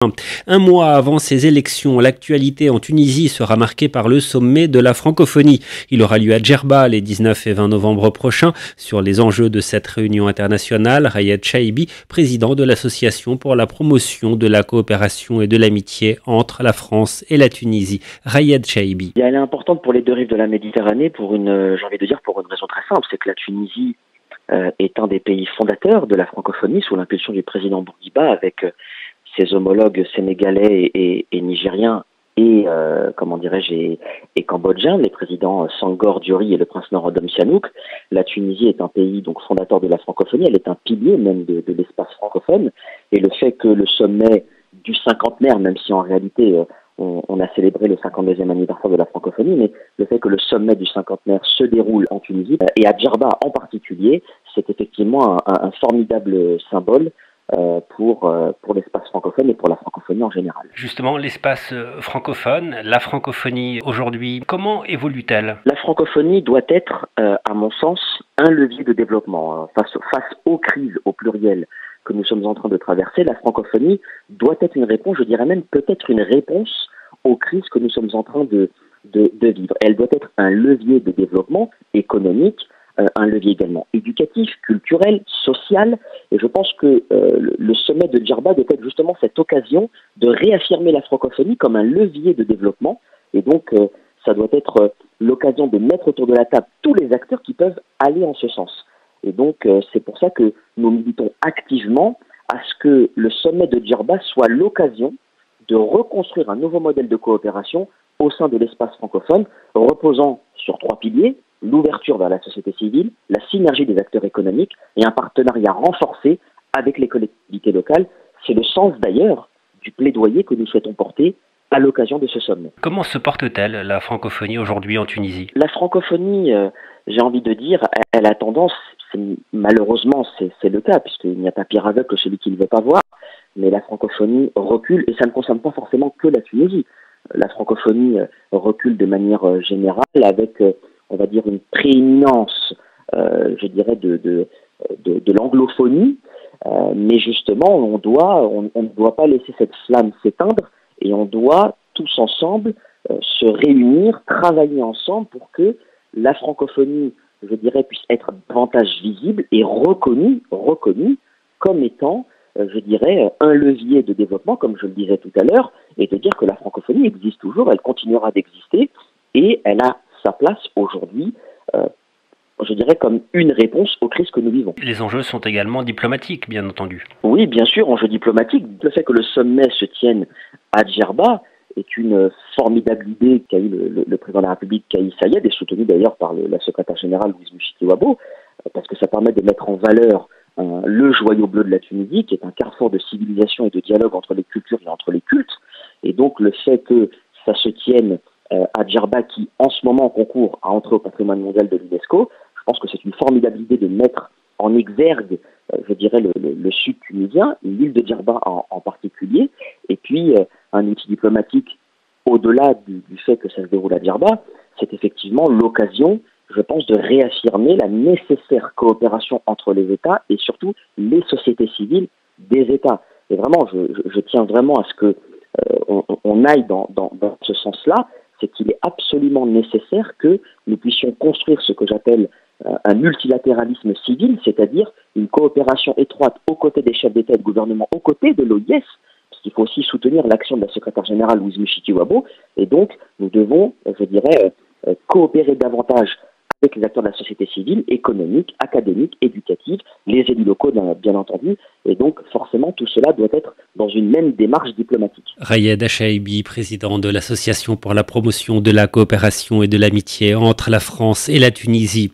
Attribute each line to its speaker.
Speaker 1: Un mois avant ces élections, l'actualité en Tunisie sera marquée par le sommet de la francophonie. Il aura lieu à Djerba les 19 et 20 novembre prochains. Sur les enjeux de cette réunion internationale, Rayed Chaibi, président de l'Association pour la promotion de la coopération et de l'amitié entre la France et la Tunisie. Rayed Chaibi.
Speaker 2: Elle est importante pour les deux rives de la Méditerranée pour une raison très simple, c'est que la Tunisie est un des pays fondateurs de la francophonie sous l'impulsion du président Bourguiba avec ses homologues sénégalais et nigériens et cambodgiens, les présidents Senghor Diori et le prince Norodom Sihanouk. La Tunisie est un pays donc fondateur de la francophonie, elle est un pilier même de l'espace francophone, et le fait que le sommet du cinquantenaire, même si en réalité on a célébré le 52e anniversaire de la francophonie, mais le fait que le sommet du cinquantenaire se déroule en Tunisie et à Djerba en particulier, c'est effectivement un formidable symbole pour l'espace francophone et pour la francophonie en général.
Speaker 1: Justement, l'espace francophone, la francophonie aujourd'hui, comment évolue-t-elle?
Speaker 2: La francophonie doit être, à mon sens, un levier de développement. Face aux crises, au pluriel, que nous sommes en train de traverser, la francophonie doit être une réponse, je dirais même peut-être une réponse aux crises que nous sommes en train de vivre. Elle doit être un levier de développement économique, un levier également éducatif, culturel, social, et je pense que le sommet de Djerba doit être justement cette occasion de réaffirmer la francophonie comme un levier de développement, et donc ça doit être l'occasion de mettre autour de la table tous les acteurs qui peuvent aller en ce sens. Et donc c'est pour ça que nous militons activement à ce que le sommet de Djerba soit l'occasion de reconstruire un nouveau modèle de coopération au sein de l'espace francophone, reposant sur 3 piliers: l'ouverture vers la société civile, la synergie des acteurs économiques et un partenariat renforcé avec les collectivités locales. C'est le sens d'ailleurs du plaidoyer que nous souhaitons porter à l'occasion de ce sommet.
Speaker 1: Comment se porte-t-elle la francophonie aujourd'hui en Tunisie?
Speaker 2: La francophonie, j'ai envie de dire, elle a tendance, malheureusement c'est le cas, puisqu'il n'y a pas pire aveugle que celui qui ne veut pas voir, mais la francophonie recule, et ça ne concerne pas forcément que la Tunisie. La francophonie recule de manière générale avec on va dire une prééminence, je dirais, de l'anglophonie, mais justement, on ne doit pas laisser cette flamme s'éteindre, et on doit tous ensemble se réunir, travailler ensemble pour que la francophonie, je dirais, puisse être davantage visible et reconnue comme étant, je dirais, un levier de développement, comme je le disais tout à l'heure, et de dire que la francophonie existe toujours, elle continuera d'exister, et elle a sa place aujourd'hui, je dirais, comme une réponse aux crises que nous vivons.
Speaker 1: Les enjeux sont également diplomatiques, bien entendu.
Speaker 2: Oui, bien sûr, enjeux diplomatiques. Le fait que le sommet se tienne à Djerba est une formidable idée qu'a eu le président de la République, Kais Saied, et soutenu d'ailleurs par la secrétaire générale Louise Mushikiwabo, parce que ça permet de mettre en valeur le joyau bleu de la Tunisie, qui est un carrefour de civilisation et de dialogue entre les cultures et entre les cultes. Et donc le fait que ça se tienne à Djerba, qui en ce moment concourt à entrer au patrimoine mondial de l'UNESCO, je pense que c'est une formidable idée de mettre en exergue, je dirais, le sud tunisien, l'île de Djerba en particulier, et puis un outil diplomatique au-delà du fait que ça se déroule à Djerba, c'est effectivement l'occasion, je pense, de réaffirmer la nécessaire coopération entre les États et surtout les sociétés civiles des États. Et vraiment, je tiens vraiment à ce que on aille dans ce sens-là. C'est qu'il est absolument nécessaire que nous puissions construire ce que j'appelle un multilatéralisme civil, c'est-à-dire une coopération étroite aux côtés des chefs d'État et de gouvernement, aux côtés de l'OIS, parce qu'il faut aussi soutenir l'action de la secrétaire générale Louise Mushikiwabo, et donc nous devons, je dirais, coopérer davantage avec les acteurs de la société civile, économique, académique, éducative, les élus locaux bien entendu, et donc forcément tout cela doit être dans une même démarche diplomatique.
Speaker 1: Rayed Chaibi, président de l'Association pour la promotion de la coopération et de l'amitié entre la France et la Tunisie.